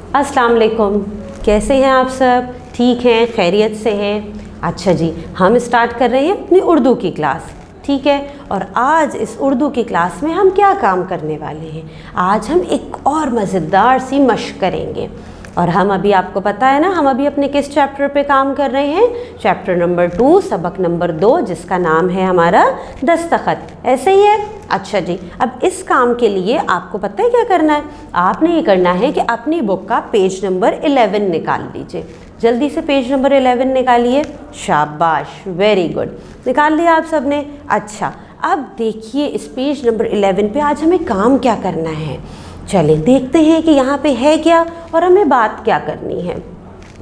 अस्सलाम वालेकुम। कैसे हैं आप सब? ठीक हैं, खैरियत से हैं? अच्छा जी, हम स्टार्ट कर रहे हैं अपनी उर्दू की क्लास, ठीक है। और आज इस उर्दू की क्लास में हम क्या काम करने वाले हैं? आज हम एक और मज़ेदार सी मश्क करेंगे। और हम अभी, आपको पता है ना, हम अभी अपने किस चैप्टर पे काम कर रहे हैं? चैप्टर नंबर 2, सबक नंबर 2, जिसका नाम है हमारा दस्तखत। ऐसे ही है? अच्छा जी, अब इस काम के लिए आपको पता है क्या करना है? आपने ये करना है कि अपनी बुक का पेज नंबर 11 निकाल लीजिए। जल्दी से पेज नंबर 11 निकालिए। शाबाश, वेरी गुड, निकाल लिया आप सब ने। अच्छा, अब देखिए इस पेज नंबर 11 पे आज हमें काम क्या करना है। चलें देखते हैं कि यहाँ पे है क्या और हमें बात क्या करनी है।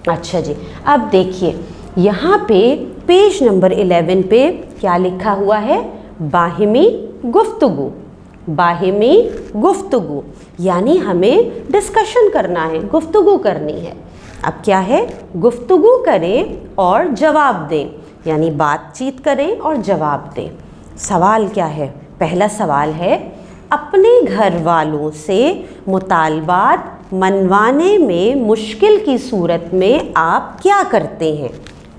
अच्छा जी, अब देखिए यहाँ पे पेज नंबर 11 पे क्या लिखा हुआ है? बाहिमी गुफ्तगू। बाहिमी गुफ्तगू यानी हमें डिस्कशन करना है, गुफ्तगू करनी है। अब क्या है? गुफ्तगू करें और जवाब दें, यानी बातचीत करें और जवाब दें। सवाल क्या है? पहला सवाल है, अपने घर वालों से मुतालबात मनवाने में मुश्किल की सूरत में आप क्या करते हैं?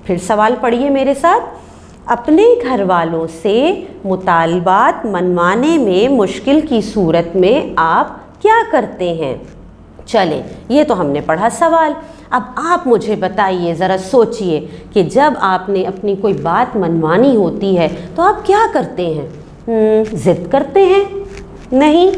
फिर सवाल पढ़िए मेरे साथ। अपने घर वालों से मुतालबात मनवाने में मुश्किल की सूरत में आप क्या करते हैं? चलें, ये तो हमने पढ़ा सवाल। अब आप मुझे बताइए, ज़रा सोचिए कि जब आपने अपनी कोई बात मनवानी होती है तो आप क्या करते हैं? ज़िद करते हैं? नहीं।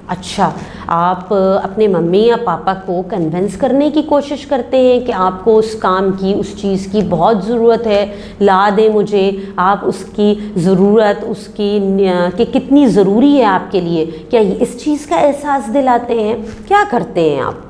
अच्छा, आप अपने मम्मी या पापा को कन्विंस करने की कोशिश करते हैं कि आपको उस काम की, उस चीज़ की बहुत ज़रूरत है, ला दें मुझे। आप उसकी ज़रूरत, उसकी कि कितनी ज़रूरी है आपके लिए, क्या इस चीज़ का एहसास दिलाते हैं? क्या करते हैं आप?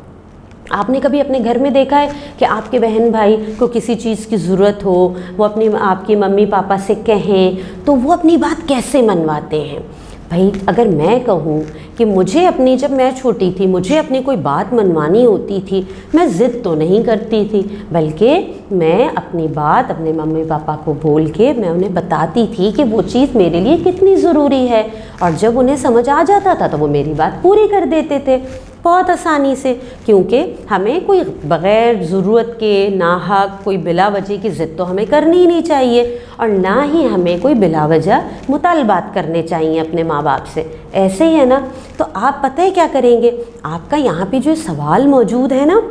आपने कभी अपने घर में देखा है कि आपके बहन भाई को किसी चीज़ की ज़रूरत हो, वो अपनी आपकी मम्मी पापा से कहें तो वो अपनी बात कैसे मनवाते हैं? भाई, अगर मैं कहूँ कि मुझे अपनी, जब मैं छोटी थी, मुझे अपनी कोई बात मनवानी होती थी, मैं ज़िद तो नहीं करती थी, बल्कि मैं अपनी बात अपने मम्मी पापा को बोल के मैं उन्हें बताती थी कि वो चीज़ मेरे लिए कितनी ज़रूरी है। और जब उन्हें समझ आ जाता था तो वो मेरी बात पूरी कर देते थे बहुत आसानी से, क्योंकि हमें कोई बग़ैर ज़रूरत के, नाहक, कोई बिला वजह की ज़िद तो हमें करनी ही नहीं चाहिए, और ना ही हमें कोई बिला वजह मुतालबात करने चाहिए अपने माँ बाप से। ऐसे ही है ना? तो आप पता है क्या करेंगे? आपका यहाँ पे जो सवाल मौजूद है ना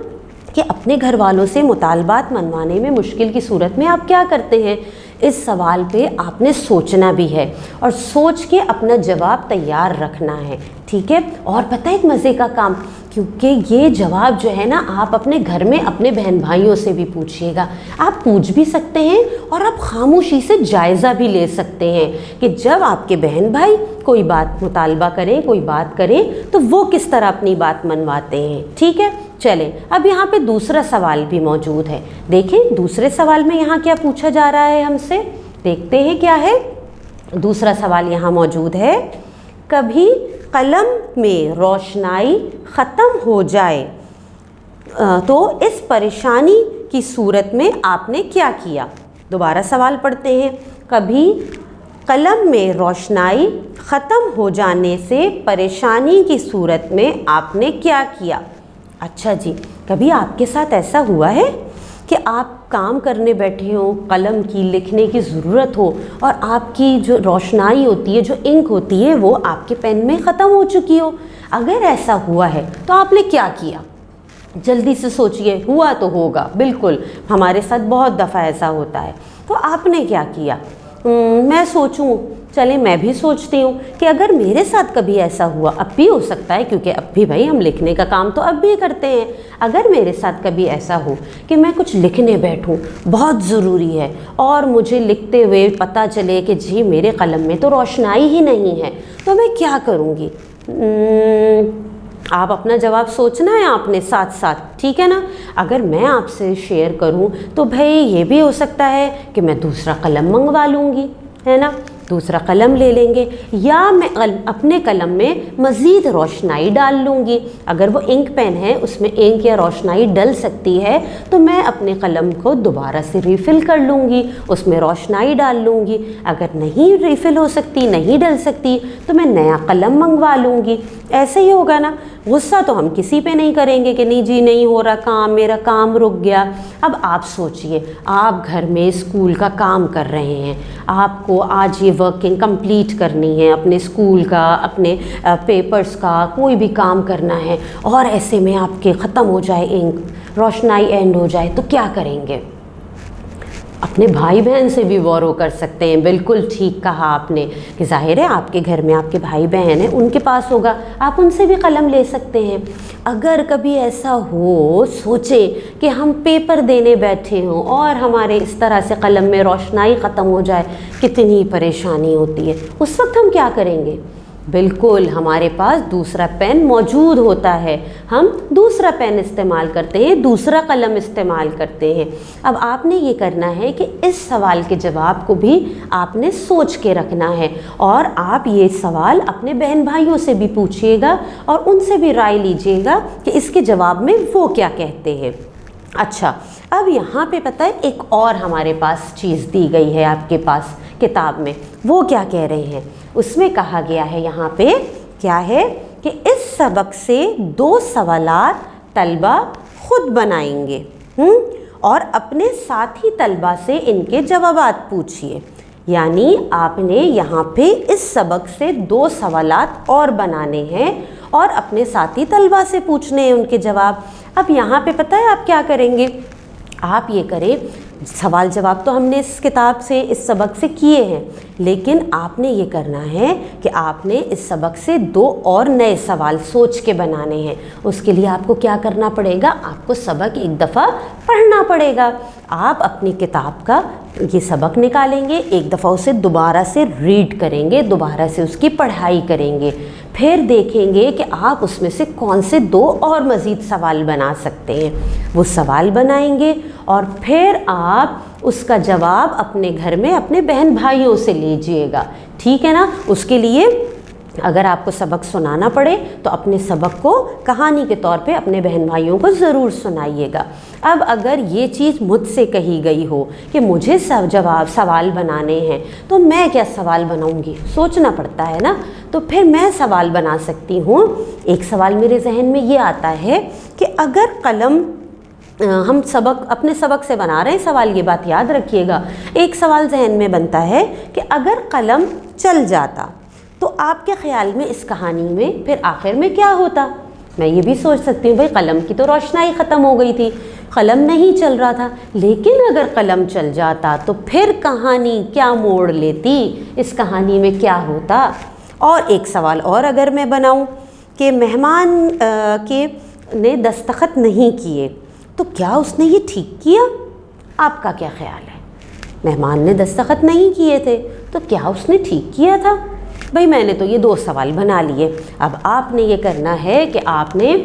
कि अपने घर वालों से मुतालबात मनवाने में मुश्किल की सूरत में आप क्या करते हैं, इस सवाल पे आपने सोचना भी है और सोच के अपना जवाब तैयार रखना है, ठीक है। और पता है एक मज़े का काम, क्योंकि ये जवाब जो है ना, आप अपने घर में अपने बहन भाइयों से भी पूछिएगा। आप पूछ भी सकते हैं और आप खामोशी से जायज़ा भी ले सकते हैं कि जब आपके बहन भाई कोई बात मुतालबा करें, कोई बात करें, तो वो किस तरह अपनी बात मनवाते हैं, ठीक है। चलें, अब यहाँ पे दूसरा सवाल भी मौजूद है। देखें दूसरे सवाल में यहाँ क्या पूछा जा रहा है हमसे, देखते हैं क्या है। दूसरा सवाल यहाँ मौजूद है, कभी कलम में रोशनाई ख़त्म हो जाए तो इस परेशानी की सूरत में आपने क्या किया? दोबारा सवाल पढ़ते हैं। कभी कलम में रोशनाई ख़त्म हो जाने से परेशानी की सूरत में आपने क्या किया? अच्छा जी, कभी आपके साथ ऐसा हुआ है कि आप काम करने बैठे हो, कलम की, लिखने की ज़रूरत हो और आपकी जो रोशनाई होती है, जो इंक होती है, वो आपके पेन में ख़त्म हो चुकी हो? अगर ऐसा हुआ है तो आपने क्या किया? जल्दी से सोचिए। हुआ तो होगा, बिल्कुल, हमारे साथ बहुत दफ़ा ऐसा होता है। तो आपने क्या किया? मैं सोचूं, चले मैं भी सोचती हूँ कि अगर मेरे साथ कभी ऐसा हुआ, अब भी हो सकता है क्योंकि अब भी भाई हम लिखने का काम तो अब भी करते हैं। अगर मेरे साथ कभी ऐसा हो कि मैं कुछ लिखने बैठूँ, बहुत ज़रूरी है, और मुझे लिखते हुए पता चले कि जी मेरे कलम में तो रोशनाई ही नहीं है, तो मैं क्या करूँगी? आप अपना जवाब सोचना है आपने साथ साथ, ठीक है ना। अगर मैं आपसे शेयर करूं तो भाई ये भी हो सकता है कि मैं दूसरा कलम मंगवा लूँगी, है ना। दूसरा कलम ले लेंगे, या मैं अपने कलम में मज़ीद रोशनाई डाल लूँगी। अगर वो इंक पेन है उसमें इंक या रोशनाई डल सकती है तो मैं अपने कलम को दोबारा से रिफ़िल कर लूँगी, उसमें रोशनाई डाल लूँगी। अगर नहीं रिफ़िल हो सकती, नहीं डल सकती, तो मैं नया कलम मंगवा लूँगी। ऐसे ही होगा ना। गुस्सा तो हम किसी पे नहीं करेंगे कि नहीं जी नहीं हो रहा काम, मेरा काम रुक गया। अब आप सोचिए, आप घर में स्कूल का काम कर रहे हैं, आपको आज ये वर्किंग कंप्लीट करनी है, अपने स्कूल का, अपने पेपर्स का, कोई भी काम करना है, और ऐसे में आपके ख़त्म हो जाए इंक, रोशनाई एंड हो जाए, तो क्या करेंगे? अपने भाई बहन से भी बोरो कर सकते हैं। बिल्कुल ठीक कहा आपने कि ज़ाहिर है आपके घर में आपके भाई बहन हैं, उनके पास होगा, आप उनसे भी कलम ले सकते हैं। अगर कभी ऐसा हो, सोचे कि हम पेपर देने बैठे हों और हमारे इस तरह से कलम में रोशनाई ख़त्म हो जाए, कितनी परेशानी होती है। उस वक्त हम क्या करेंगे? बिल्कुल हमारे पास दूसरा पेन मौजूद होता है, हम दूसरा पेन इस्तेमाल करते हैं, दूसरा कलम इस्तेमाल करते हैं। अब आपने ये करना है कि इस सवाल के जवाब को भी आपने सोच के रखना है, और आप ये सवाल अपने बहन भाइयों से भी पूछिएगा और उनसे भी राय लीजिएगा कि इसके जवाब में वो क्या कहते हैं। अच्छा, अब यहाँ पे पता है एक और हमारे पास चीज़ दी गई है आपके पास किताब में, वो क्या कह रहे हैं? उसमें कहा गया है यहाँ पे क्या है कि इस सबक से 2 सवालात तलबा खुद बनाएंगे और अपने साथी तलबा से इनके जवाबात पूछिए। यानी आपने यहाँ पे इस सबक से 2 सवालात और बनाने हैं और अपने साथी तलबा से पूछने हैं उनके जवाब। अब यहाँ पे पता है आप क्या करेंगे? आप ये करें, सवाल जवाब तो हमने इस किताब से, इस सबक से किए हैं, लेकिन आपने ये करना है कि आपने इस सबक से 2 और नए सवाल सोच के बनाने हैं। उसके लिए आपको क्या करना पड़ेगा? आपको सबक एक दफ़ा पढ़ना पड़ेगा। आप अपनी किताब का ये सबक निकालेंगे, एक दफ़ा उसे दोबारा से रीड करेंगे, दोबारा से उसकी पढ़ाई करेंगे, फिर देखेंगे कि आप उसमें से कौन से 2 और मज़ीद सवाल बना सकते हैं। वो सवाल बनाएंगे और फिर आप उसका जवाब अपने घर में अपने बहन भाइयों से लीजिएगा, ठीक है ना। उसके लिए अगर आपको सबक सुनाना पड़े तो अपने सबक को कहानी के तौर पे अपने बहन भाइयों को ज़रूर सुनाइएगा। अब अगर ये चीज़ मुझसे कही गई हो कि मुझे सवाल बनाने हैं, तो मैं क्या सवाल बनाऊंगी? सोचना पड़ता है ना। तो फिर मैं सवाल बना सकती हूँ। एक सवाल मेरे जहन में ये आता है कि अगर कलम, हम अपने सबक से बना रहे हैं सवाल, ये बात याद रखिएगा। एक सवाल जहन में बनता है कि अगर कलम चल जाता तो आपके ख्याल में इस कहानी में फिर आखिर में क्या होता? मैं ये भी सोच सकती हूँ भाई कलम की तो रोशनाई ख़त्म हो गई थी, कलम नहीं चल रहा था, लेकिन अगर कलम चल जाता तो फिर कहानी क्या मोड़ लेती, इस कहानी में क्या होता? और एक सवाल और अगर मैं बनाऊँ कि मेहमान ने दस्तखत नहीं किए तो क्या उसने ये ठीक किया? आपका क्या ख्याल है? मेहमान ने दस्तखत नहीं किए थे तो क्या उसने ठीक किया था? भाई मैंने तो ये 2 सवाल बना लिए। अब आपने ये करना है कि आपने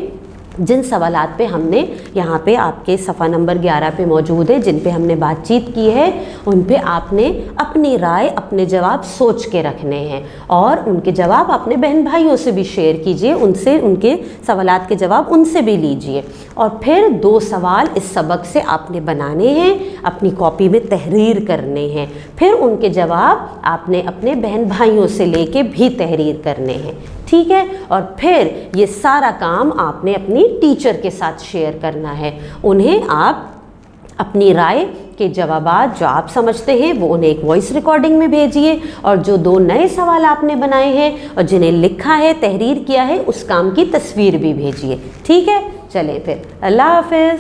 जिन सवालात पे हमने यहाँ पे आपके सफ़ा नंबर 11 पे मौजूद है, जिन पे हमने बातचीत की है, उन पे आपने अपनी राय, अपने जवाब सोच के रखने हैं और उनके जवाब अपने बहन भाइयों से भी शेयर कीजिए, उनसे उनके सवालात के जवाब उनसे भी लीजिए। और फिर 2 सवाल इस सबक से आपने बनाने हैं, अपनी कॉपी में तहरीर करने हैं, फिर उनके जवाब आपने अपने बहन भाइयों से लेके भी तहरीर करने हैं, ठीक है। और फिर ये सारा काम आपने अपनी टीचर के साथ शेयर करना है। उन्हें आप अपनी राय के जवाबात जो आप समझते हैं वो उन्हें एक वॉइस रिकॉर्डिंग में भेजिए, और जो 2 नए सवाल आपने बनाए हैं और जिन्हें लिखा है, तहरीर किया है, उस काम की तस्वीर भी भेजिए, ठीक है। चलें फिर, अल्लाह हाफ़िज़।